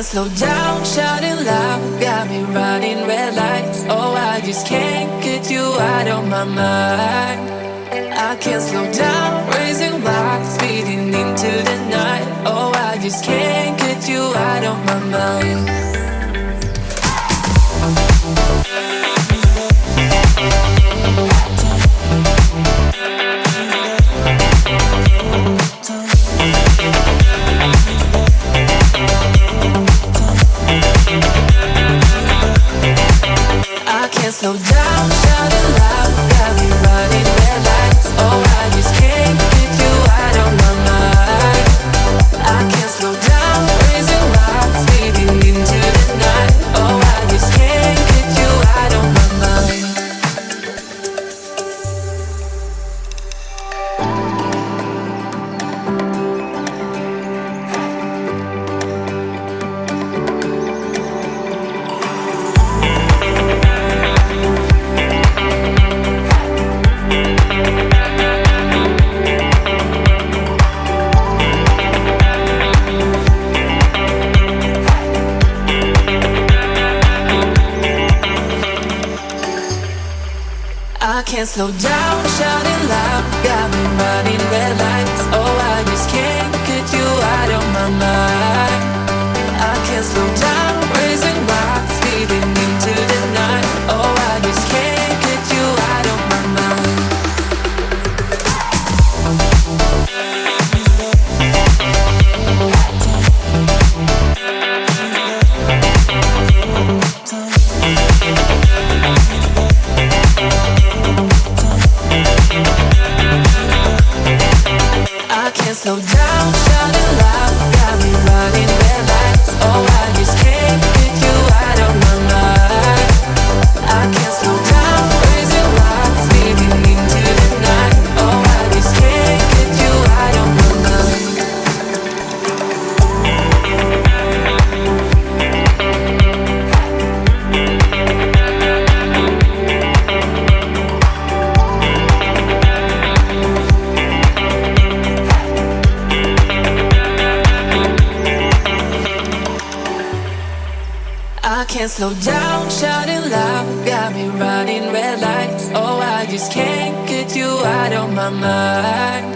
slow down, shouting loud, got me running red lights. Oh, I just can't get you out of my mind. I can't slow down, raising rocks, speeding into the night. Oh, I just can't get you out of my mind. I can't slow down, shouting loud, got me running red lights. Oh, I just can't get you out of my mind. I can't slow down, raising rocks, speeding into the night. Oh, I just can't get you out of my mind. I can't slow down, shouting loud, got me running red lights. Oh, I just can't get you out of my mind. I can't slow down, raising rocks, speeding into the night. Oh, I just can't get you out of my mind. I can't slow down, shouting loud, got me running red lights. Oh, I just can't get you out of my mind. I can't slow down, raising rocks, speeding into the night. Oh, I just can't get you out of my mind. I can't slow down, shouting loud, got me running red lights. Oh, I just can't get you out of my mind.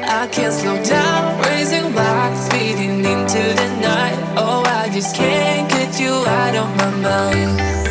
I can't slow down, raising rocks, speeding into the night. Oh, I just can't get you out of my mind.